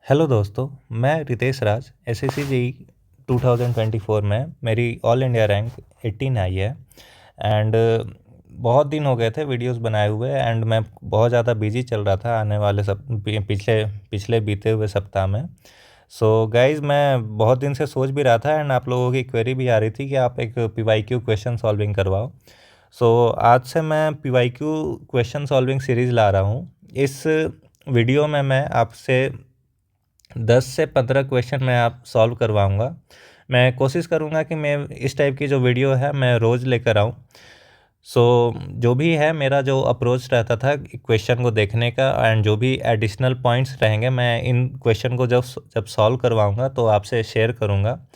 Hello दोस्तों, मैं रितेश राज SSC JEE 2024 में मेरी ऑल इंडिया रैंक 18 आई है। एंड बहुत दिन हो गए थे वीडियोस बनाए हुए एंड मैं बहुत ज़्यादा बिजी चल रहा था आने वाले सब पिछले पिछले बीते हुए सप्ताह में। सो गाइज़, मैं बहुत दिन से सोच भी रहा था एंड आप लोगों की क्वेरी भी आ रही थी कि आप एक पीवाईक्यू क्वेश्चन सॉल्विंग करवाओ। सो आज से मैं पीवाईक्यू क्वेश्चन सॉल्विंग सीरीज़ ला रहा हूँ। इस वीडियो में मैं आपसे 10 से 15 क्वेश्चन मैं आप सॉल्व करवाऊँगा। मैं कोशिश करूँगा कि मैं इस टाइप की जो वीडियो है मैं रोज़ लेकर आऊँ। सो जो भी है मेरा जो अप्रोच रहता था क्वेश्चन को देखने का एंड जो भी एडिशनल पॉइंट्स रहेंगे मैं इन क्वेश्चन को जब जब सॉल्व करवाऊँगा तो आपसे शेयर करूँगा।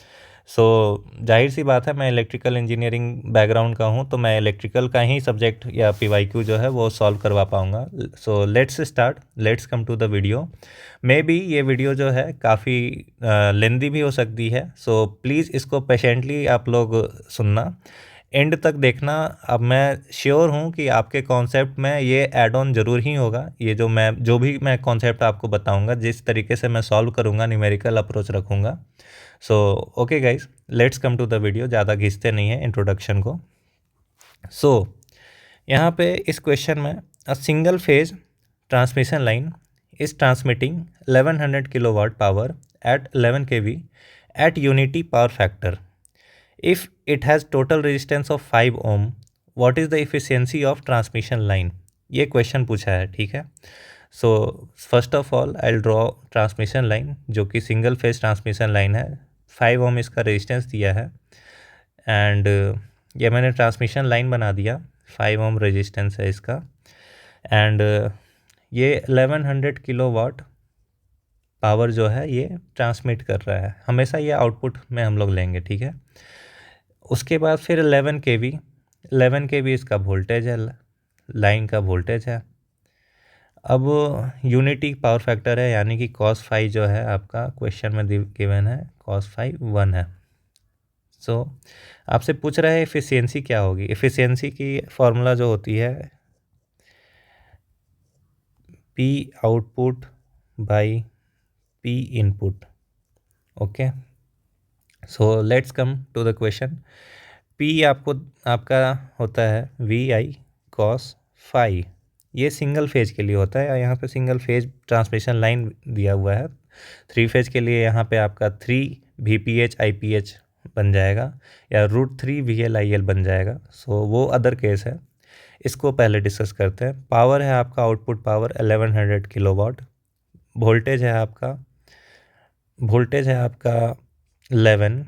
सो जाहिर सी बात है, मैं इलेक्ट्रिकल इंजीनियरिंग बैकग्राउंड का हूँ तो मैं इलेक्ट्रिकल का ही सब्जेक्ट या पीवाईक्यू जो है वो सॉल्व करवा पाऊँगा। So let's start, let's come to the video. Maybe ये वीडियो जो है काफ़ी लेंदी भी हो सकती है, सो प्लीज़ इसको पेशेंटली आप लोग सुनना, एंड तक देखना। अब मैं श्योर हूँ कि आपके कॉन्सेप्ट में ये ऐड ऑन ज़रूर ही होगा। ये जो भी मैं कॉन्सेप्ट आपको बताऊँगा, जिस तरीके से मैं सॉल्व करूँगा, न्यूमेरिकल अप्रोच रखूँगा। So okay guys, let's come to the video. ज़्यादा घिसते नहीं है इंट्रोडक्शन को। सो यहाँ पे इस क्वेश्चन में a single phase transmission line is transmitting 1100 kilowatt power at 11 kV at unity power factor. If it has total resistance of 5 ohm, what is the efficiency of transmission line? ये question पूछा है, ठीक है। So first of all I draw transmission line जो कि single phase transmission line है। 5 ओम इसका resistance दिया है एंड ये मैंने ट्रांसमिशन लाइन बना दिया। 5 ओम रेजिस्टेंस है इसका एंड ये 1100 किलोवाट पावर जो है ये ट्रांसमिट कर रहा है। हमेशा ये आउटपुट में हम लोग लेंगे, ठीक है। उसके बाद फिर 11 kV, 11 kV इसका वोल्टेज है, लाइन का वोल्टेज है। अब यूनिटी पावर फैक्टर है, यानी कि cos फाई जो है आपका क्वेश्चन में गिवन है, cos फाई 1 है। सो आपसे पूछ रहा है एफिशिएंसी क्या होगी। एफिशिएंसी की फॉर्मूला जो होती है P output by P input. Okay, so let's come to the question. P आपका होता है VI cos फाई। ये सिंगल फेज के लिए होता है। यहाँ पे सिंगल फेज ट्रांसमिशन लाइन दिया हुआ है। 3 फेज के लिए यहाँ पे आपका 3 VPH IPH बन जाएगा या √3 VL IL बन जाएगा। सो वो अदर केस है, इसको पहले डिस्कस करते हैं। पावर है आपका, आउटपुट पावर 1100 किलोवाट। वोल्टेज है आपका 11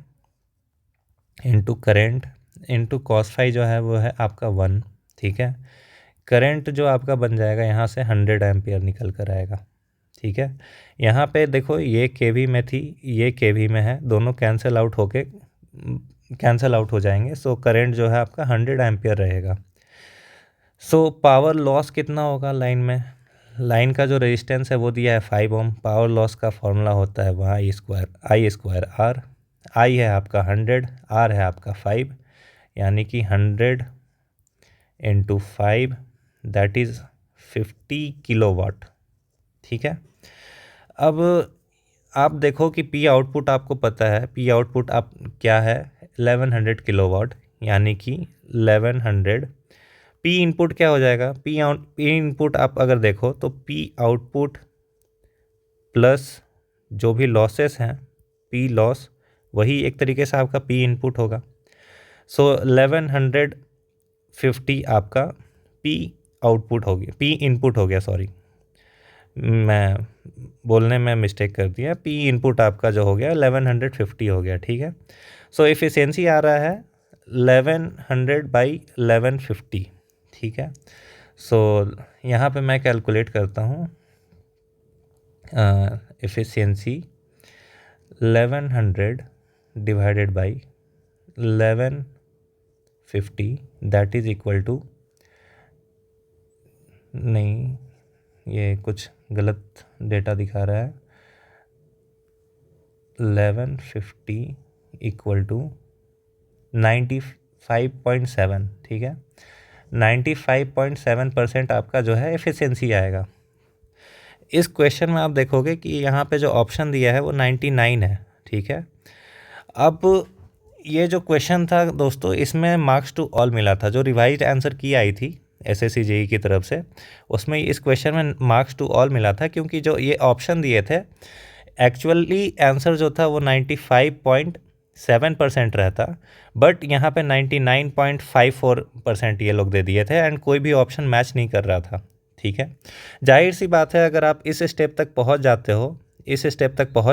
into current into cos phi जो है वो है आपका 1, ठीक है। करंट जो आपका बन जाएगा यहाँ से 100 एम्पियर निकल कर आएगा, ठीक है। यहाँ पे देखो ये केवी में थी, ये केवी में है, दोनों कैंसल आउट हो जाएंगे। सो करंट जो है आपका 100 एम्पियर रहेगा। सो पावर लॉस कितना होगा लाइन में। लाइन का जो रेजिस्टेंस है वो दिया है 5 ओम। पावर लॉस का फॉर्मूला होता है I² R। आई है आपका 100, आर है आपका 5, यानी कि 100 इंटू 5 दैट इज़ 50 किलोवाट, ठीक है। अब आप देखो कि पी आउटपुट आपको पता है, पी आउटपुट आप क्या है 1100 किलोवाट, यानी कि 1100। पी इनपुट क्या हो जाएगा, पी इनपुट आप अगर देखो तो पी आउटपुट प्लस जो भी लॉसेस हैं, पी लॉस, वही एक तरीके से आपका पी इनपुट होगा। सो 1150 आपका पी आउटपुट हो गया, पी इनपुट हो गया, सॉरी मैं बोलने में मिस्टेक कर दिया। पी इनपुट आपका जो हो गया 1150 हो गया, ठीक है। सो एफिशिएंसी आ रहा है 1100/1150, ठीक है। सो यहाँ पे मैं कैलकुलेट करता हूँ efficiency 1100 divided by 1150 that is equal to, नहीं ये कुछ गलत डेटा दिखा रहा है, 1150 इक्वल टू 95.7, ठीक है। 95.7% आपका जो है एफिशिएंसी आएगा। इस क्वेश्चन में आप देखोगे कि यहाँ पे जो ऑप्शन दिया है वो 99 है, ठीक है। अब ये जो क्वेश्चन था दोस्तों, इसमें मार्क्स टू ऑल मिला था। जो रिवाइज आंसर की आई थी एसएससी जेई की तरफ से, उसमें इस क्वेश्चन में मार्क्स टू ऑल मिला था, क्योंकि जो ये ऑप्शन दिए थे एक्चुअली आंसर जो था वो 95.7% रहता, बट यहाँ पे 99.54% ये लोग दे दिए थे, एंड कोई भी ऑप्शन मैच नहीं कर रहा था, ठीक है। जाहिर सी बात है, अगर आप इस स्टेप तक पहुँच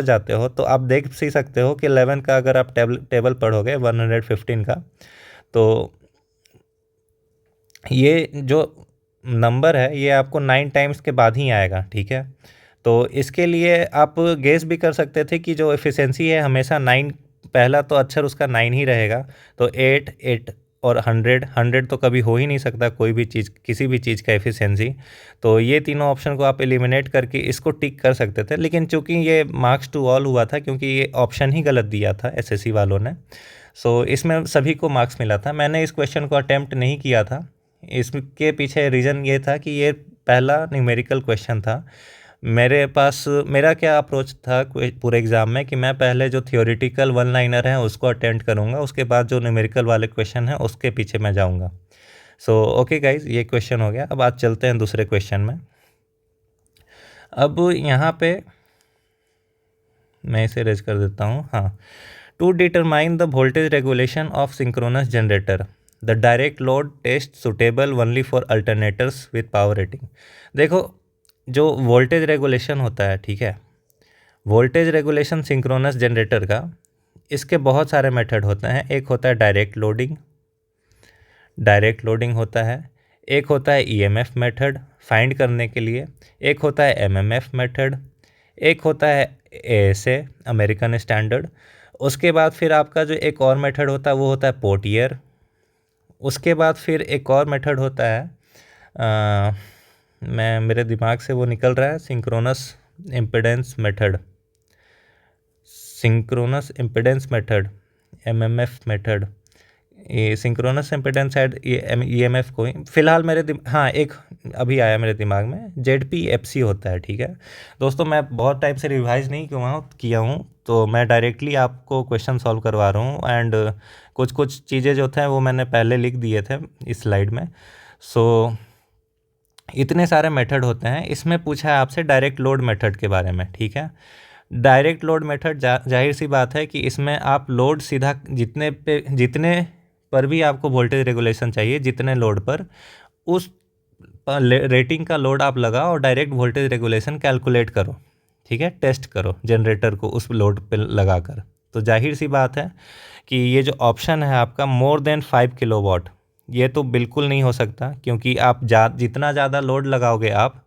जाते हो तो आप देख सी सकते हो कि 11 का अगर आप टेबल पढ़ोगे 115 का, तो ये जो नंबर है ये आपको 9 टाइम्स के बाद ही आएगा, ठीक है। तो इसके लिए आप गेस भी कर सकते थे कि जो एफिशिएंसी है हमेशा 9, पहला तो अक्षर उसका 9 ही रहेगा, तो 8, 8 और 100 तो कभी हो ही नहीं सकता कोई भी चीज़, किसी भी चीज़ का एफिशिएंसी। तो ये तीनों ऑप्शन को आप एलिमिनेट करके इसको टिक कर सकते थे, लेकिन चूंकि ये मार्क्स टू ऑल हुआ था, क्योंकि ये ऑप्शन ही गलत दिया था एसएससी वालों ने, सो इसमें सभी को मार्क्स मिला था। मैंने इस क्वेश्चन को अटैम्प्ट नहीं किया था। इसके पीछे रीज़न ये था कि ये पहला न्यूमेरिकल क्वेश्चन था। मेरे पास, मेरा क्या अप्रोच था पूरे एग्ज़ाम में कि मैं पहले जो थियोरेटिकल वन लाइनर हैं उसको अटेम्प्ट करूँगा, उसके बाद जो न्यूमेरिकल वाले क्वेश्चन हैं उसके पीछे मैं जाऊँगा। सो ओके गाइज, ये क्वेश्चन हो गया। अब आज चलते हैं दूसरे क्वेश्चन में। अब यहाँ पे मैं इसे रेज कर देता हूँ। हाँ, to determine the voltage regulation of synchronous generator, the direct load test suitable only for alternators with power rating. देखो, जो वोल्टेज रेगुलेशन होता है, ठीक है, वोल्टेज रेगुलेशन सिंक्रोनस जनरेटर का, इसके बहुत सारे मेथड होते हैं। एक होता है डायरेक्ट लोडिंग होता है, एक होता है ईएमएफ मेथड फाइंड करने के लिए, एक होता है एमएमएफ मेथड, एक होता है एएसए अमेरिकन स्टैंडर्ड। उसके बाद फिर आपका जो एक और मेथड होता है वो होता है पोर्टियर। उसके बाद फिर एक और मेथड होता है, मेरे दिमाग से वो निकल रहा है, synchronous impedance method, MMF method. ये सिंक्रोनस इम्पिडेंस एड ईएमएफ को फिलहाल हाँ, एक अभी आया मेरे दिमाग में, जेडपीएफसी होता है, ठीक है दोस्तों। मैं बहुत टाइम से रिवाइज नहीं किया हूँ, तो मैं डायरेक्टली आपको क्वेश्चन सॉल्व करवा रहा हूँ, एंड कुछ चीज़ें जो थे वो मैंने पहले लिख दिए थे इस स्लाइड में। सो इतने सारे मेथड होते हैं। इसमें पूछा है आपसे डायरेक्ट लोड मेथड के बारे में, ठीक है। डायरेक्ट लोड मेथड जाहिर सी बात है कि इसमें आप लोड सीधा जितने पर भी आपको वोल्टेज रेगुलेशन चाहिए, जितने लोड पर, उस रेटिंग का लोड आप लगाओ और डायरेक्ट वोल्टेज रेगुलेशन कैलकुलेट करो, ठीक है, टेस्ट करो जनरेटर को उस लोड पे लगाकर। तो जाहिर सी बात है कि ये जो ऑप्शन है आपका मोर देन 5 किलोवाट, ये तो बिल्कुल नहीं हो सकता, क्योंकि आप जितना ज़्यादा लोड लगाओगे आप,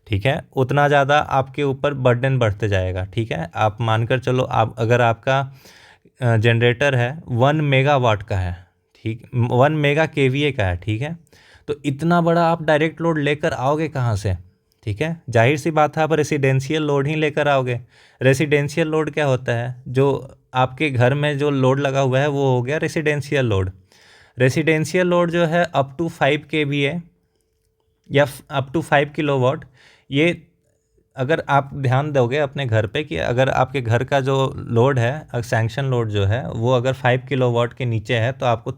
ठीक है, उतना ज़्यादा आपके ऊपर बर्डन बढ़ते जाएगा, ठीक है। आप मानकर चलो, आप अगर आपका जनरेटर है 1 मेगावाट का है, ठीक, 1 मेगा केवीए का है, ठीक है, तो इतना बड़ा आप डायरेक्ट लोड लेकर आओगे कहाँ से, ठीक है। जाहिर सी बात है आप रेसिडेंशियल लोड ही लेकर आओगे। रेसिडेंशियल लोड क्या होता है, जो आपके घर में जो लोड लगा हुआ है वो हो गया रेसिडेंशियल लोड। रेसिडेंशियल लोड जो है अप टू 5 केवीए या अप टू 5 किलोवाट, ये अगर आप ध्यान दोगे अपने घर पे कि अगर आपके घर का जो लोड है, सैंक्शन लोड जो है, वो अगर 5 किलोवाट के नीचे है तो आपको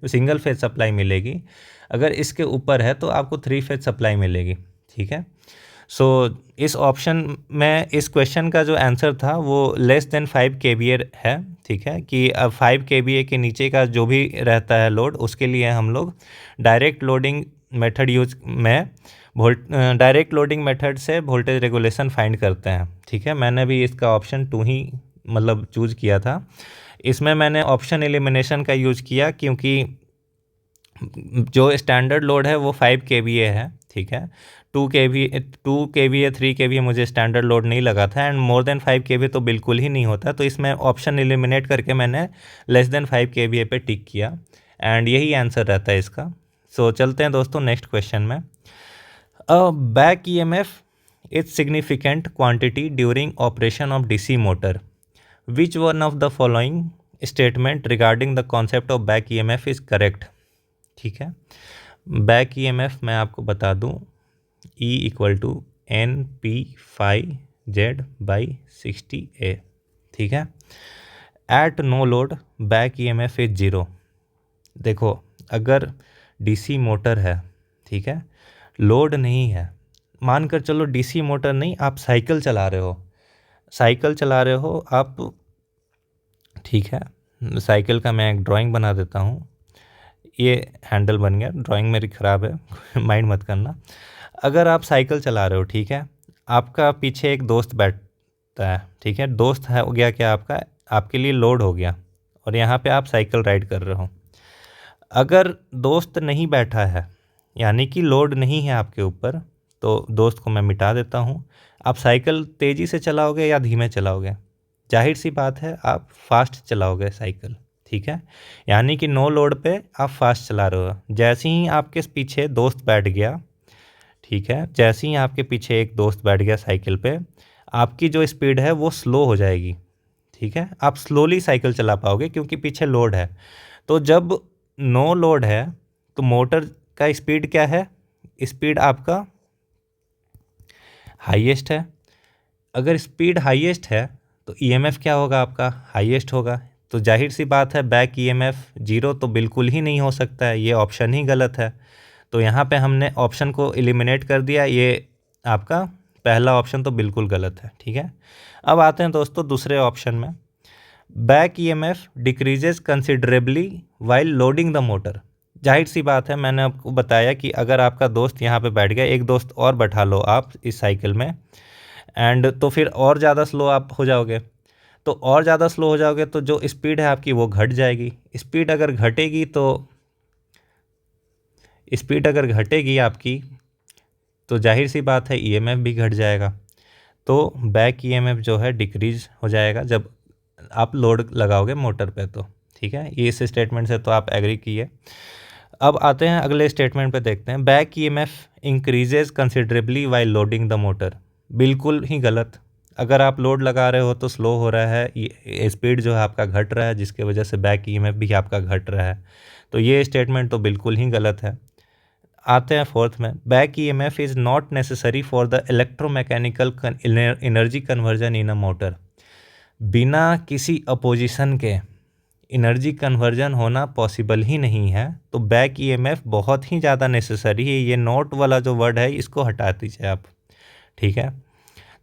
सिंगल फेज सप्लाई मिलेगी। अगर इसके ऊपर है तो आपको 3 फेज सप्लाई मिलेगी, ठीक है। सो इस ऑप्शन में इस क्वेश्चन का जो आंसर था वो लेस देन 5 केवीए है, ठीक है, कि अब 5 केवीए के नीचे का जो भी रहता है लोड, उसके लिए हम लोग direct loading direct loading method से वोल्टेज रेगुलेशन फाइंड करते हैं, ठीक है। मैंने भी इसका ऑप्शन 2 ही मतलब चूज़ किया था। इसमें मैंने ऑप्शन एलिमिनेशन का यूज़ किया, क्योंकि जो स्टैंडर्ड लोड है वो 5 केवीए है, ठीक है। 2 केवीए 3 केवीए मुझे स्टैंडर्ड लोड नहीं लगा था, एंड मोर देन 5 केवीए तो बिल्कुल ही नहीं होता। तो इसमें ऑप्शन एलिमिनेट करके मैंने लेस देन 5 केवीए पे टिक किया, एंड यही आंसर रहता है इसका। सो चलते हैं दोस्तों नेक्स्ट क्वेश्चन में। A back EMF is significant quantity during operation of DC motor, which one of the following statement regarding the concept of back EMF is correct, ठीक है। बैक ईएमएफ मैं आपको बता दूं, E = NP5Z/60A, ठीक है। At no load back EMF is 0। देखो अगर DC मोटर है, ठीक है, लोड नहीं है, मानकर चलो DC मोटर नहीं, आप साइकिल चला रहे हो आप, ठीक है। साइकिल का मैं एक ड्राइंग बना देता हूँ, ये हैंडल बन गया, ड्राइंग मेरी ख़राब है माइंड मत करना। अगर आप साइकिल चला रहे हो, ठीक है, आपका पीछे एक दोस्त बैठता है, ठीक है, दोस्त है हो गया क्या आपका, आपके लिए लोड हो गया, और यहाँ पे आप साइकिल राइड कर रहे हो। अगर दोस्त नहीं बैठा है, यानी कि लोड नहीं है आपके ऊपर, तो दोस्त को मैं मिटा देता हूँ। आप साइकिल तेज़ी से चलाओगे या धीमे चलाओगे? जाहिर सी बात है आप फास्ट चलाओगे साइकिल, ठीक है, यानी कि नो लोड पे आप फास्ट चला रहे हो। जैसे ही आपके पीछे दोस्त बैठ गया, ठीक है, जैसे ही आपके पीछे एक दोस्त बैठ गया साइकिल पे, आपकी जो स्पीड है वो स्लो हो जाएगी, ठीक है, आप स्लोली साइकिल चला पाओगे क्योंकि पीछे लोड है। तो जब नो लोड है तो मोटर का स्पीड क्या है, स्पीड आपका हाईएस्ट है। अगर स्पीड हाईएस्ट है तो EMF क्या होगा आपका, हाईएस्ट होगा। तो जाहिर सी बात है बैक EMF 0 तो बिल्कुल ही नहीं हो सकता है, ये ऑप्शन ही गलत है। तो यहाँ पे हमने ऑप्शन को एलिमिनेट कर दिया, ये आपका पहला ऑप्शन तो बिल्कुल गलत है, ठीक है। अब आते हैं दोस्तों दूसरे ऑप्शन में, back EMF decreases considerably while loading the motor. जाहिर सी बात है, मैंने आपको बताया कि अगर आपका दोस्त यहाँ पे बैठ गया, एक दोस्त और बैठा लो आप इस साइकिल में, एंड तो फिर और ज़्यादा स्लो आप हो जाओगे। तो और ज़्यादा स्लो हो जाओगे तो जो स्पीड है आपकी वो घट जाएगी। स्पीड अगर घटेगी आपकी, तो जाहिर सी बात है EMF भी घट जाएगा। तो बैक EMF जो है डिक्रीज हो जाएगा जब आप लोड लगाओगे मोटर पे, तो ठीक है, ये इस स्टेटमेंट से तो आप एग्री किए। अब आते हैं अगले स्टेटमेंट पे, देखते हैं back EMF increases considerably while loading the motor. बिल्कुल ही गलत। अगर आप लोड लगा रहे हो तो स्लो हो रहा है, स्पीड जो है आपका घट रहा है, जिसके वजह से बैक EMF भी आपका घट रहा है। तो ये स्टेटमेंट तो बिल्कुल ही गलत है। आते हैं फोर्थ में, back EMF is not necessary for the electromechanical energy conversion in a motor. बिना किसी अपोजिशन के एनर्जी कन्वर्जन होना पॉसिबल ही नहीं है, तो बैक EMF बहुत ही ज़्यादा नेसेसरी है। ये नॉट वाला जो वर्ड है इसको हटा दीजिए आप, ठीक है,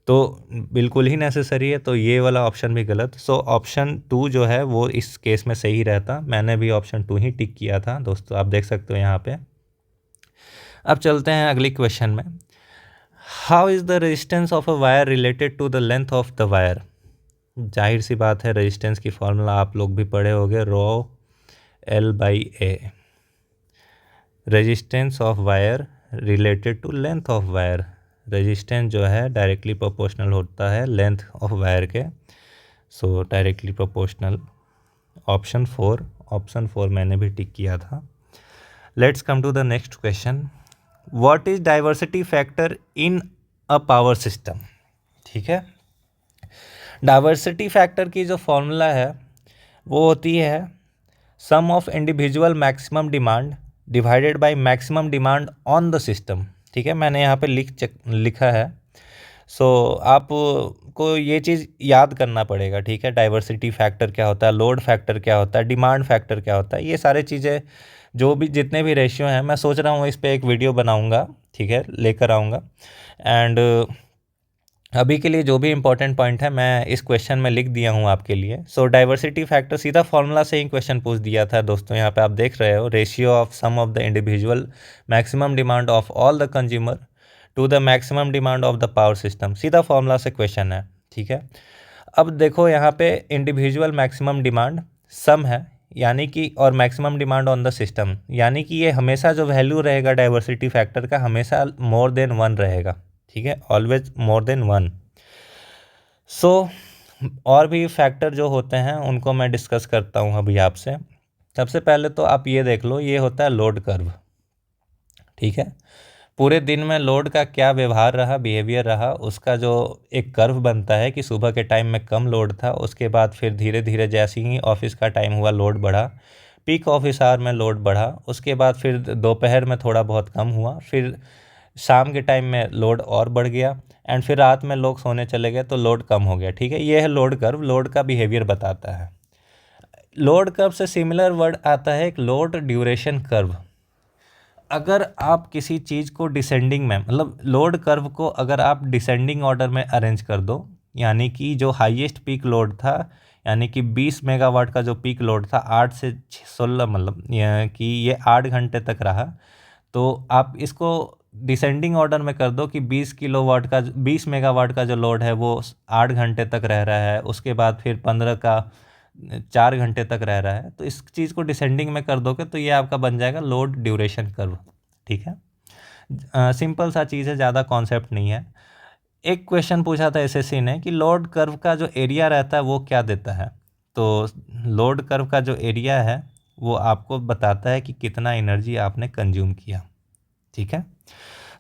तो बिल्कुल ही नेसेसरी है, तो ये वाला ऑप्शन भी गलत। सो ऑप्शन 2 जो है वो इस केस में सही रहता। मैंने भी ऑप्शन 2 ही टिक किया था दोस्तों, आप देख सकते हो यहाँ पे। अब चलते हैं अगली क्वेश्चन में, how is the resistance of a wire related to the length of the wire. जाहिर सी बात है रेजिस्टेंस की फॉर्मूला आप लोग भी पढ़े होंगे, ρL/A। Resistance of wire related to length of wire, resistance जो है डायरेक्टली प्रोपोर्शनल होता है लेंथ ऑफ वायर के, सो डायरेक्टली प्रोपोर्शनल। ऑप्शन 4 मैंने भी टिक किया था। Let's come to the next question, what is diversity factor in a power system. ठीक है, डाइवर्सिटी फैक्टर की जो फॉर्मूला है वो होती है sum of individual maximum demand divided by maximum demand on the system. ठीक है, मैंने यहाँ पे लिखा है, सो आपको ये चीज़ याद करना पड़ेगा। ठीक है, डाइवर्सिटी फैक्टर क्या होता है, लोड फैक्टर क्या होता है, डिमांड फैक्टर क्या होता है, ये सारे चीज़ें जो भी जितने भी रेशियो हैं, मैं सोच रहा हूँ इस पर एक वीडियो बनाऊँगा, ठीक है, लेकर आऊँगा। एंड अभी के लिए जो भी इंपॉर्टेंट पॉइंट है मैं इस क्वेश्चन में लिख दिया हूँ आपके लिए। सो डाइवर्सिटी फैक्टर सीधा फॉर्मूला से ही क्वेश्चन पूछ दिया था दोस्तों। यहाँ पे आप देख रहे हो, ratio of sum of the individual maximum demand of all the consumer to the maximum demand of the power system, सीधा फॉर्मूला से क्वेश्चन है। ठीक है, अब देखो यहाँ पे इंडिविजुअल मैक्सिमम डिमांड सम है, यानी कि, और maximum demand on the system, यानी कि ये हमेशा जो वैल्यू रहेगा डाइवर्सिटी फैक्टर का हमेशा मोर देन 1 रहेगा। ठीक है, ऑलवेज मोर देन 1। सो और भी फैक्टर जो होते हैं उनको मैं डिस्कस करता हूँ अभी आपसे। सबसे पहले तो आप ये देख लो, ये होता है लोड कर्व। ठीक है, पूरे दिन में लोड का क्या व्यवहार रहा, बिहेवियर रहा, उसका जो एक कर्व बनता है कि सुबह के टाइम में कम लोड था, उसके बाद फिर धीरे धीरे जैसे ही ऑफिस का टाइम हुआ लोड बढ़ा, पीक ऑफिस आवर में लोड बढ़ा, उसके बाद फिर दोपहर में थोड़ा बहुत कम हुआ, फिर शाम के टाइम में लोड और बढ़ गया एंड फिर रात में लोग सोने चले गए तो लोड कम हो गया। ठीक है, ये है लोड कर्व, लोड का बिहेवियर बताता है। लोड कर्व से सिमिलर वर्ड आता है एक लोड ड्यूरेशन कर्व। अगर आप किसी चीज़ को डिसेंडिंग में, मतलब लोड कर्व को अगर आप डिसेंडिंग ऑर्डर में अरेंज कर दो, यानी कि जो हाईएस्ट पीक लोड था, यानी कि 20 मेगावाट का जो पीक लोड था 8 से 16, मतलब कि ये 8 घंटे तक रहा, तो आप इसको डिसेंडिंग ऑर्डर में कर दो कि 20 मेगावाट का जो लोड है वो 8 घंटे तक रह रहा है, उसके बाद फिर 15 का 4 घंटे तक रह रहा है, तो इस चीज़ को डिसेंडिंग में कर दोगे तो ये आपका बन जाएगा लोड ड्यूरेशन कर्व। ठीक है, सिंपल सा चीज़ है, ज़्यादा कॉन्सेप्ट नहीं है। एक क्वेश्चन पूछा था एसएससी ने कि लोड कर्व का जो एरिया रहता है वो क्या देता है, तो लोड कर्व का जो एरिया है वो आपको बताता है कि कितना एनर्जी आपने कंज्यूम किया। ठीक है,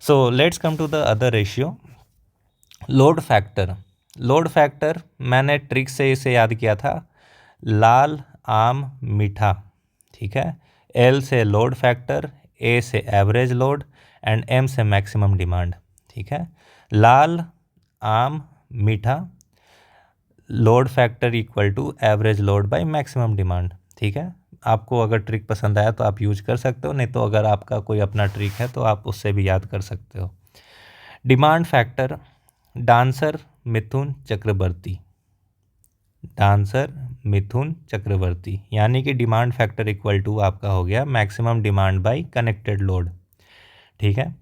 so let's come to the other ratio. Load factor, load factor मैंने ट्रिक से इसे याद किया था, लाल आम मीठा। ठीक है, एल से लोड फैक्टर, ए से एवरेज लोड एंड एम से मैक्सिमम डिमांड। ठीक है, लाल आम मीठा, load factor equal to average load by maximum demand. ठीक है, आपको अगर ट्रिक पसंद आया तो आप यूज कर सकते हो, नहीं तो अगर आपका कोई अपना ट्रिक है तो आप उससे भी याद कर सकते हो। Demand factor, dancer Mithun Chakraborty, dancer Mithun Chakraborty, यानी कि डिमांड फैक्टर इक्वल टू आपका हो गया maximum demand by connected load. ठीक है,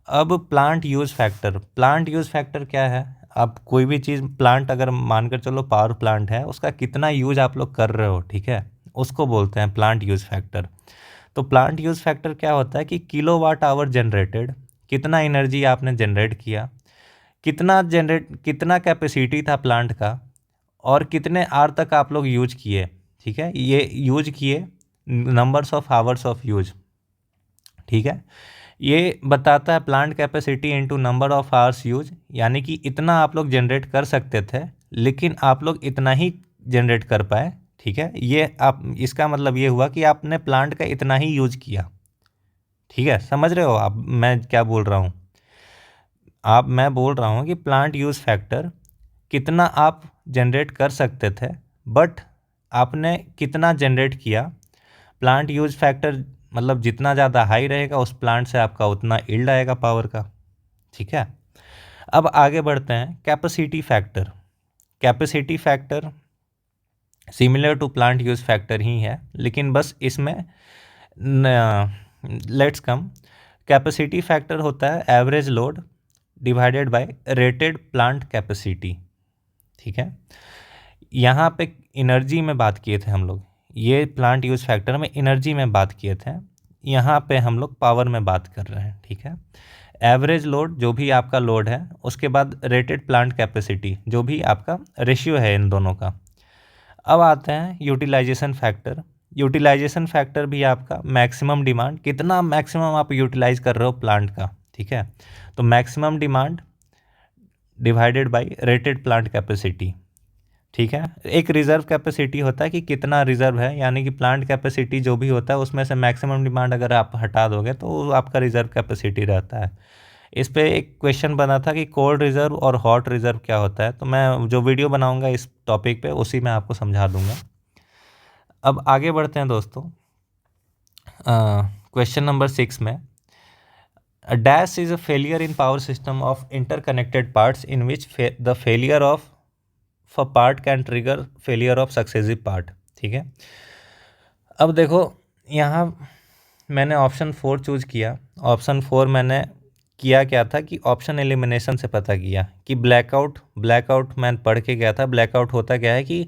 अब plant use factor, plant use factor क्या है, आप कोई भी चीज़ प्लांट अगर मानकर चलो पावर प्लांट है, उसका कितना यूज आप लोग कर रहे हो, ठीक है, उसको बोलते हैं प्लांट यूज़ फैक्टर। तो प्लांट यूज़ फैक्टर क्या होता है कि किलोवाट आवर जनरेटेड, कितना एनर्जी आपने जनरेट किया, कितना कैपेसिटी था प्लांट का, और कितने आर तक आप लोग यूज किए। ठीक है, ये यूज किए, numbers of hours of use. ठीक है, ये बताता है plant capacity into number of hours use, यानी कि इतना आप लोग जनरेट कर सकते थे लेकिन आप लोग इतना ही जनरेट कर पाए। ठीक है, ये आप, इसका मतलब ये हुआ कि आपने प्लांट का इतना ही यूज किया। ठीक है, समझ रहे हो आप मैं क्या बोल रहा हूँ? मैं बोल रहा हूँ कि प्लांट यूज़ फैक्टर कितना आप जनरेट कर सकते थे, बट आपने कितना जनरेट किया। प्लांट यूज़ फैक्टर मतलब जितना ज़्यादा हाई रहेगा उस प्लांट से आपका उतना यील्ड आएगा पावर का। ठीक है, अब आगे बढ़ते हैं। Capacity factor, capacity factor similar to plant use factor ही है, लेकिन बस इसमें लेट्स कम, कैपेसिटी फैक्टर होता है average load divided by rated plant capacity. ठीक है, यहाँ पे एनर्जी में बात किए थे हम लोग, ये प्लांट यूज़ फैक्टर में एनर्जी में बात किए थे, यहाँ पे हम लोग पावर में बात कर रहे हैं। ठीक है, एवरेज लोड जो भी आपका लोड है, उसके बाद रेटेड प्लांट कैपेसिटी जो भी आपका रेशियो है इन दोनों का। अब आते हैं यूटिलाइजेशन फैक्टर। यूटिलाइजेशन फैक्टर भी आपका मैक्सिमम डिमांड, कितना मैक्सिमम आप यूटिलाइज कर रहे हो प्लांट का। ठीक है, तो maximum demand divided bye rated plant capacity. ठीक है, एक रिजर्व कैपेसिटी होता है कि कितना रिजर्व है, यानी कि प्लांट कैपेसिटी जो भी होता है उसमें से मैक्सिमम डिमांड अगर आप हटा दोगे तो वो आपका रिजर्व कैपेसिटी रहता है। इस पे एक क्वेश्चन बना था कि कोल्ड रिजर्व और हॉट रिजर्व क्या होता है, तो मैं जो वीडियो बनाऊंगा इस टॉपिक पे उसी में आपको समझा दूंगा। अब आगे बढ़ते हैं दोस्तों, क्वेश्चन नंबर 6 में, A dash is a failure in power system of interconnected parts in which the failure of a part can trigger failure of successive part। ठीक है, अब देखो यहाँ मैंने ऑप्शन 4 चूज किया। ऑप्शन 4 मैंने किया क्या था कि ऑप्शन एलिमिनेशन से पता किया कि ब्लैकआउट मैं पढ़ के गया था। ब्लैकआउट होता क्या है कि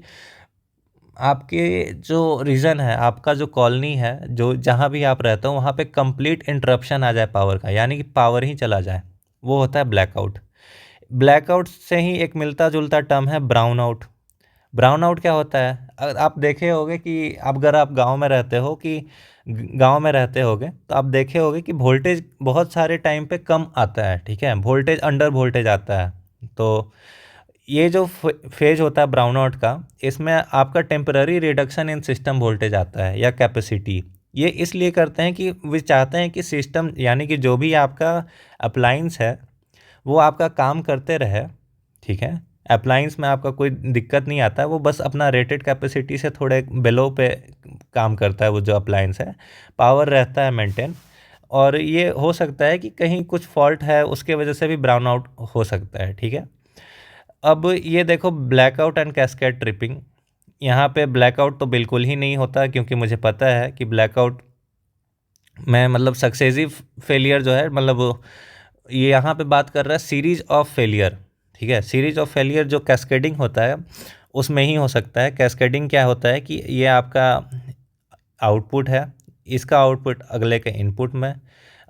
आपके जो रीजन है, आपका जो कॉलोनी है, जो जहाँ भी आप रहते हो वहाँ पे कंप्लीट इंटरप्शन आ जाए पावर का, यानी कि पावर ही चला जाए, वो होता है ब्लैकआउट। ब्लैकआउट से ही एक मिलता जुलता टर्म है ब्राउन आउट। ब्राउन आउट क्या होता है, अगर आप देखे होगे कि अगर आप गांव में रहते हो तो आप देखे होगे कि वोल्टेज बहुत सारे टाइम पे कम आता है। ठीक है, वोल्टेज अंडर वोल्टेज आता है। तो ये जो फेज होता है ब्राउन आउट का, इसमें आपका temporary reduction in system voltage आता है या कैपेसिटी, ये इसलिए करते हैं कि वे चाहते हैं कि सिस्टम यानी कि जो भी आपका अप्लायंस है वो आपका काम करते रहे, ठीक है। अप्लायंस में आपका कोई दिक्कत नहीं आता है, वो बस अपना रेटेड कैपेसिटी से थोड़े बेलो पे काम करता है वो जो अप्लायंस है, पावर रहता है मेंटेन। और ये हो सकता है कि कहीं कुछ फॉल्ट है उसके वजह से भी ब्राउन आउट हो सकता है, ठीक है। अब ये देखो ब्लैकआउट एंड कैस्केड ट्रिपिंग, यहाँ पे ब्लैकआउट तो बिल्कुल ही नहीं होता क्योंकि मुझे पता है कि ब्लैकआउट में मतलब सक्सेसिव फेलियर जो है, मतलब ये यहाँ पे बात कर रहा है सीरीज ऑफ फेलियर, ठीक है। सीरीज ऑफ फेलियर जो कैस्केडिंग होता है उसमें ही हो सकता है। कैस्केडिंग क्या होता है कि ये आपका आउटपुट है, इसका आउटपुट अगले के इनपुट में,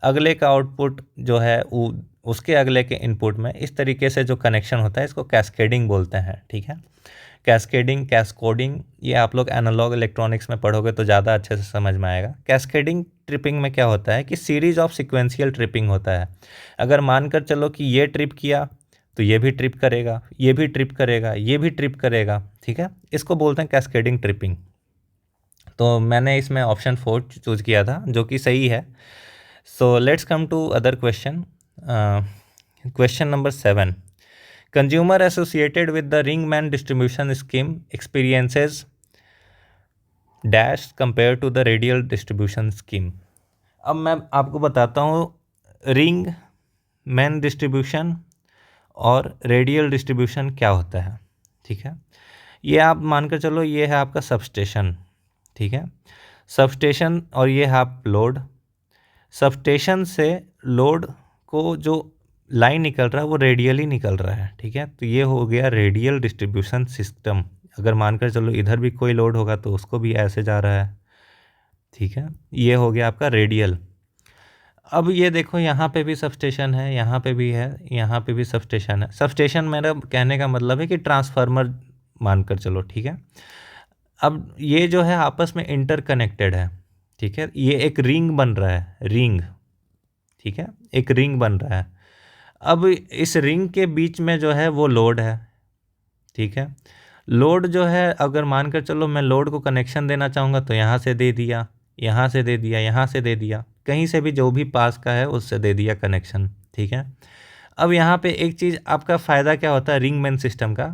अगले का आउटपुट जो है वो उसके अगले के इनपुट में, इस तरीके से जो कनेक्शन होता है इसको कैस्केडिंग बोलते हैं, ठीक है। कैस्केडिंग, कैस्कोडिंग, ये आप लोग एनालॉग इलेक्ट्रॉनिक्स में पढ़ोगे तो ज़्यादा अच्छे से समझ में आएगा। कैस्केडिंग ट्रिपिंग में क्या होता है कि सीरीज ऑफ सिक्वेंशियल ट्रिपिंग होता है। अगर मानकर चलो कि ये ट्रिप किया तो ये भी ट्रिप करेगा, ये भी ट्रिप करेगा, ये भी ट्रिप करेगा, ठीक है। इसको बोलते हैं कैस्केडिंग ट्रिपिंग। तो मैंने इसमें ऑप्शन 4 चूज़ किया था जो कि सही है। So let's come to other question. Question number 7, consumer associated with the ringman distribution scheme experiences dash compared to the radial distribution scheme। अब मैं आपको बताता हूँ रिंग मैन डिस्ट्रीब्यूशन और रेडियल डिस्ट्रीब्यूशन क्या होता है, ठीक है। ये आप मानकर चलो ये है आपका सबस्टेशन, ठीक है। सबस्टेशन और ये है आप लोड। सबस्टेशन से लोड को जो लाइन निकल रहा है वो रेडियली निकल रहा है, ठीक है। तो ये हो गया रेडियल डिस्ट्रीब्यूशन सिस्टम। अगर मानकर चलो इधर भी कोई लोड होगा तो उसको भी ऐसे जा रहा है, ठीक है। ये हो गया आपका रेडियल। अब ये देखो यहाँ पे भी सबस्टेशन है, यहाँ पे भी है, यहाँ पे भी सबस्टेशन है। सबस्टेशन मेरा कहने का मतलब है कि ट्रांसफार्मर मानकर चलो, ठीक है। अब ये जो है आपस में इंटरकनेक्टेड है, ठीक है। ये एक रिंग बन रहा है, रिंग, ठीक है, एक रिंग बन रहा है। अब इस रिंग के बीच में जो है वो लोड है, ठीक है। लोड जो है अगर मानकर चलो मैं लोड को कनेक्शन देना चाहूँगा तो यहाँ से दे दिया, यहाँ से दे दिया, यहाँ से दे दिया, कहीं से भी जो भी पास का है उससे दे दिया कनेक्शन, ठीक है। अब यहाँ पे एक चीज़ आपका फ़ायदा क्या होता है रिंग मैन सिस्टम का,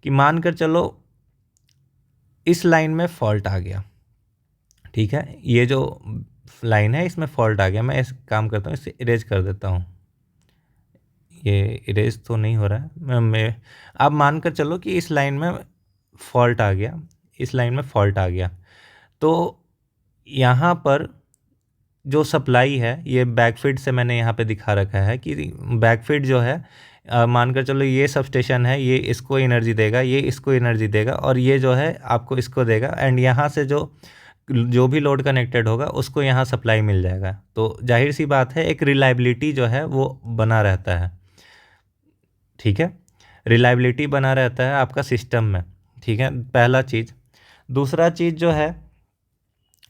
कि मानकर चलो इस लाइन में फॉल्ट आ गया, ठीक है। ये जो लाइन है इसमें फॉल्ट आ गया, मैं इस काम करता हूँ, इसे इरेज कर देता हूँ। ये इरेज तो नहीं हो रहा है, मैं आप मानकर चलो कि इस लाइन में फॉल्ट आ गया, इस लाइन में फॉल्ट आ गया। तो यहाँ पर जो सप्लाई है ये बैकफीड से मैंने यहाँ पे दिखा रखा है कि बैकफीड जो है मानकर चलो ये सबस्टेशन है, ये इसको एनर्जी देगा, ये इसको एनर्जी देगा, और ये जो है आपको इसको देगा। एंड यहाँ से जो भी लोड कनेक्टेड होगा उसको यहाँ सप्लाई मिल जाएगा। तो जाहिर सी बात है एक रिलायबिलिटी जो है वो बना रहता है, ठीक है। रिलायबिलिटी बना रहता है आपका सिस्टम में, ठीक है, पहला चीज़। दूसरा चीज़ जो है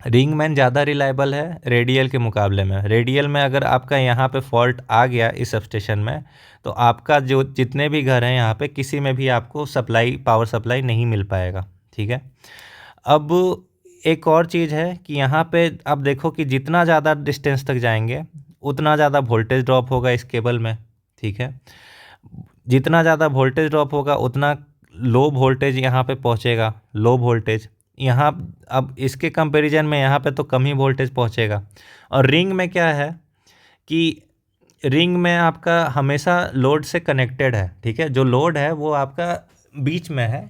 रिंग मैन ज़्यादा रिलायबल है रेडियल के मुकाबले में। रेडियल में अगर आपका यहाँ पे फॉल्ट आ गया इस सबस्टेशन में तो आपका जो जितने भी घर हैं यहाँ पे किसी में भी आपको सप्लाई, पावर सप्लाई नहीं मिल पाएगा, ठीक है। अब एक और चीज़ है कि यहाँ पे आप देखो कि जितना ज़्यादा डिस्टेंस तक जाएंगे उतना ज़्यादा वोल्टेज ड्रॉप होगा इस केबल में, ठीक है। जितना ज़्यादा वोल्टेज ड्रॉप होगा उतना लो वोल्टेज यहाँ पे पहुँचेगा, लो वोल्टेज यहाँ। अब इसके कंपैरिजन में यहाँ पे तो कम ही वोल्टेज पहुँचेगा। और रिंग में क्या है कि रिंग में आपका हमेशा लोड से कनेक्टेड है, ठीक है। जो लोड है वो आपका बीच में है,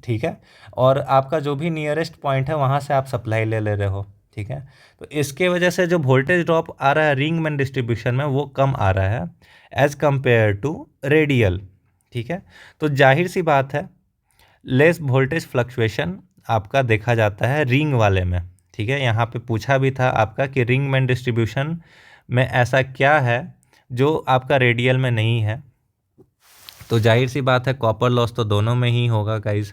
ठीक है, और आपका जो भी नियरेस्ट पॉइंट है वहाँ से आप सप्लाई ले रहे हो, ठीक है। तो इसके वजह से जो वोल्टेज ड्रॉप आ रहा है रिंग मैन डिस्ट्रीब्यूशन में वो कम आ रहा है एज़ कम्पेयर टू रेडियल, ठीक है। तो जाहिर सी बात है लेस वोल्टेज फ्लक्चुएशन आपका देखा जाता है रिंग वाले में, ठीक है। यहाँ पे पूछा भी था आपका कि रिंग मैन डिस्ट्रीब्यूशन में ऐसा क्या है जो आपका रेडियल में नहीं है। तो जाहिर सी बात है कॉपर लॉस तो दोनों में ही होगा गाइज।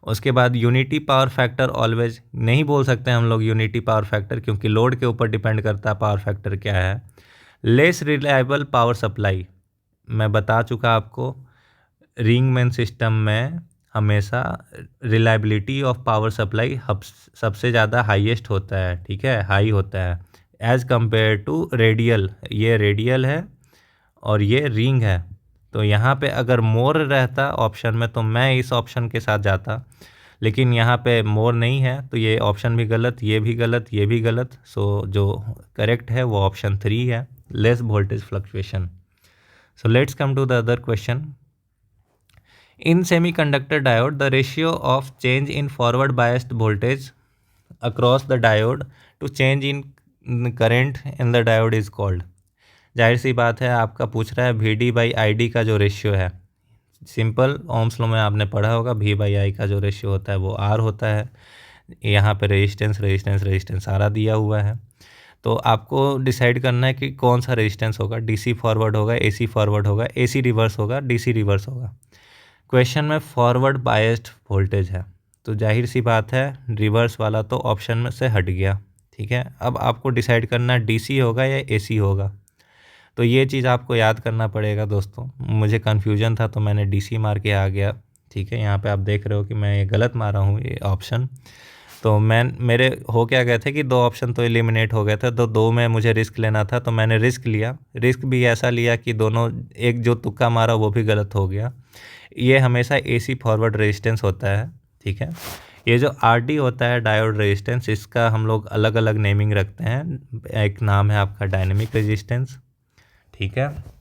उसके बाद यूनिटी पावर फैक्टर ऑलवेज नहीं बोल सकते हम लोग यूनिटी पावर फैक्टर, क्योंकि लोड के ऊपर डिपेंड करता है पावर फैक्टर क्या है। लेस रिलायबल पावर सप्लाई मैं बता चुका आपको, रिंग मैन सिस्टम में हमेशा रिलायबिलिटी ऑफ पावर सप्लाई सबसे ज़्यादा हाईएस्ट होता है, ठीक है, हाई होता है एज़ कंपेयर टू रेडियल। ये रेडियल है और ये रिंग है। तो यहाँ पे अगर मोर रहता ऑप्शन में तो मैं इस ऑप्शन के साथ जाता, लेकिन यहाँ पे मोर नहीं है तो ये ऑप्शन भी गलत, ये भी गलत, ये भी गलत। सो जो करेक्ट है वो ऑप्शन 3 है, less voltage fluctuation. So let's come to the other question. In semiconductor diode, the ratio of change in forward biased voltage across the diode to change in current in the diode is called। जाहिर सी बात है, आपका पूछ रहा है VD by ID का जो रेशियो है। सिंपल ओम्स लॉ में आपने पढ़ा होगा, V बाई I का जो रेशियो होता है वो R होता है। यहाँ पे रेजिस्टेंस सारा दिया हुआ है। तो आपको डिसाइड करना है कि कौन सा रेजिस्टेंस होगा, DC फॉरवर्ड होगा, AC फॉरवर्ड होगा, AC रिवर्स होगा, DC रिवर्स होगा। क्वेश्चन में फॉरवर्ड बायस्ड वोल्टेज है तो जाहिर सी बात है रिवर्स वाला तो ऑप्शन में से हट गया, ठीक है। अब आपको डिसाइड करना डीसी होगा या एसी होगा। तो ये चीज़ आपको याद करना पड़ेगा दोस्तों। मुझे कन्फ्यूजन था तो मैंने डीसी मार के आ गया, ठीक है। यहाँ पे आप देख रहे हो कि मैं ये गलत मारा हूँ ये ऑप्शन। तो मेरे हो क्या गए थे कि 2 ऑप्शन तो एलिमिनेट हो गए थे, तो 2 में मुझे रिस्क लेना था तो मैंने रिस्क लिया। रिस्क भी ऐसा लिया कि दोनों, एक जो तुक्का मारा वो भी गलत हो गया। ये हमेशा एसी फॉरवर्ड रेजिस्टेंस होता है, ठीक है। ये जो आरडी होता है डायोड रेजिस्टेंस, इसका हम लोग अलग अलग नेमिंग रखते हैं। एक नाम है आपका डायनेमिक रेजिस्टेंस, ठीक है।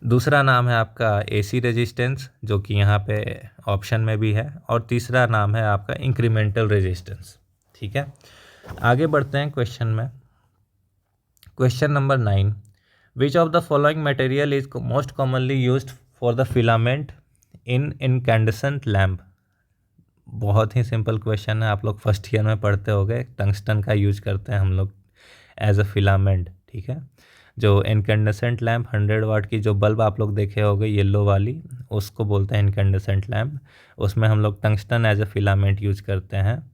दूसरा नाम है आपका एसी रेजिस्टेंस जो कि यहाँ पे ऑप्शन में भी है, और तीसरा नाम है आपका इंक्रीमेंटल रेजिस्टेंस, ठीक है। आगे बढ़ते हैं क्वेश्चन में। Question number 9, which of the following material is most commonly used for the filament in incandescent lamp. बहुत ही सिंपल क्वेश्चन है, आप लोग फर्स्ट ईयर में पढ़ते होंगे। टंगस्टन का यूज करते हैं हम लोग एज अ फिलामेंट, ठीक है। जो इनकैंडेसेंट लैम्प 100 वाट की जो बल्ब आप लोग देखे होंगे येलो वाली, उसको बोलते हैं इनकैंडेसेंट लैम्प। उसमें हम लोग tungsten as a filament use करते हैं।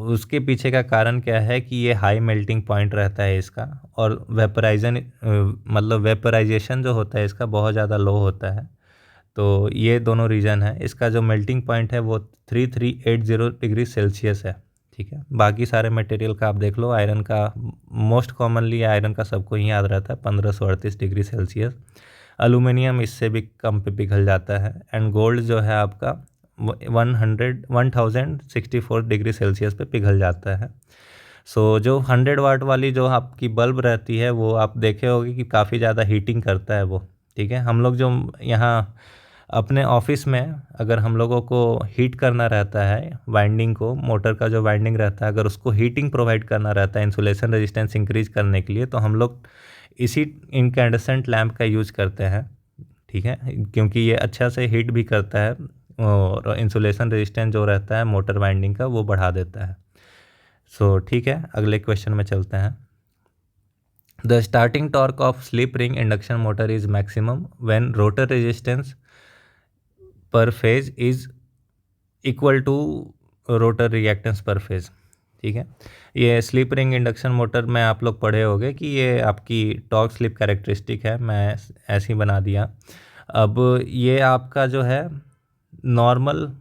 उसके पीछे का कारण क्या है कि ये हाई मेल्टिंग पॉइंट रहता है इसका, और वेपराइजेशन जो होता है इसका बहुत ज़्यादा लो होता है। तो ये दोनों रीज़न है। इसका जो मेल्टिंग पॉइंट है वो 3380 डिग्री सेल्सियस है, ठीक है। बाकी सारे मटेरियल का आप देख लो, आयरन का मोस्ट कॉमनली आयरन का सबको ही याद रहता है 1538 डिग्री सेल्सियस। एल्यूमिनियम इससे भी कम पे पिघल जाता है, एंड गोल्ड जो है आपका 1064 डिग्री सेल्सियस पे पिघल जाता है। सो जो 100 वाट वाली जो आपकी बल्ब रहती है वो आप देखे होगे कि काफ़ी ज़्यादा हीटिंग करता है वो, ठीक है। हम लोग जो यहाँ अपने ऑफिस में अगर हम लोगों को हीट करना रहता है वाइंडिंग को, मोटर का जो वाइंडिंग रहता है, अगर उसको हीटिंग प्रोवाइड करना रहता है इंसुलेशन रेजिस्टेंस इंक्रीज करने के लिए, तो हम लोग इसी इनकैंडेसेंट लैम्प का यूज करते हैं, ठीक है। क्योंकि ये अच्छा से हीट भी करता है और इंसुलेशन रेजिस्टेंस जो रहता है मोटर वाइंडिंग का वो बढ़ा देता है। सो ठीक है, अगले क्वेश्चन में चलते हैं। The starting torque of slip ring induction motor is maximum when rotor resistance per phase is equal to rotor reactance per phase, ठीक है। ये स्लिप रिंग इंडक्शन मोटर में आप लोग पढ़े होंगे कि ये आपकी टॉर्क स्लिप कैरेक्टरिस्टिक है, मैं ऐसे ही बना दिया। अब ये आपका जो है नॉर्मल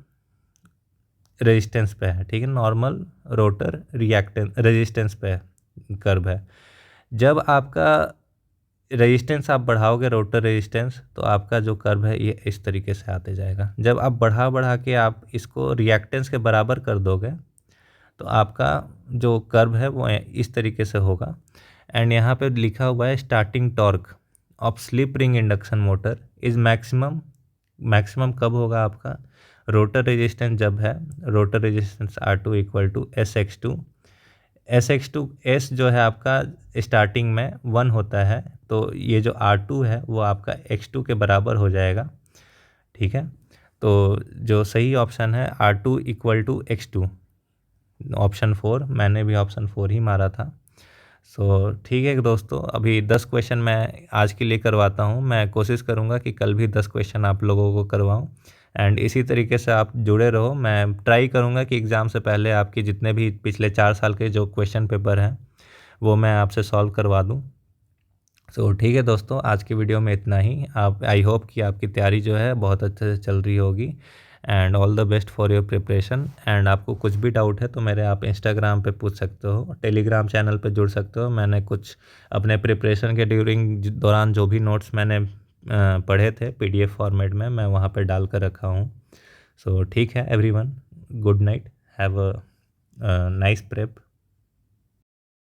रेजिस्टेंस पे है, ठीक है, नॉर्मल रोटर रिएक्टेंस रेजिस्टेंस पे कर्व है। जब आपका रेजिस्टेंस आप बढ़ाओगे रोटर रेजिस्टेंस, तो आपका जो कर्व है ये इस तरीके से आते जाएगा। जब आप बढ़ा के आप इसको रिएक्टेंस के बराबर कर दोगे तो आपका जो कर्व है वो इस तरीके से होगा। एंड यहाँ पे लिखा हुआ है starting torque of slip ring induction motor is maximum. Maximum कब होगा आपका? रोटर रेजिस्टेंस जब है, rotor resistance R2 equal to SX2। SX2 S जो है आपका स्टार्टिंग में 1 होता है, तो ये जो R2 है वो आपका X2 के बराबर हो जाएगा, ठीक है। तो जो सही ऑप्शन है R2 equal to X2, option 4। मैंने भी ऑप्शन 4 ही मारा था। सो ठीक है दोस्तों, अभी 10 क्वेश्चन मैं आज के लिए करवाता हूँ। मैं कोशिश करूँगा कि कल भी 10 क्वेश्चन आप लोगों को करवाऊँ, एंड इसी तरीके से आप जुड़े रहो। मैं ट्राई करूँगा कि एग्ज़ाम से पहले आपके जितने भी पिछले 4 साल के जो क्वेश्चन पेपर हैं वो मैं आपसे सॉल्व करवा दूँ। सो ठीक है दोस्तों, आज की वीडियो में इतना ही। आप आई होप कि आपकी तैयारी जो है बहुत अच्छे से चल रही होगी। And all the best for your preparation. And आपको कुछ भी डाउट है तो मेरे आप इंस्टाग्राम पे पूछ सकते हो, टेलीग्राम चैनल पे जुड़ सकते हो। मैंने कुछ अपने प्रिपरेशन के दौरान जो भी नोट्स मैंने पढ़े थे PDF फॉर्मेट में, मैं वहाँ पे डाल कर रखा हूँ। सो ठीक है everyone, good night, have a nice prep.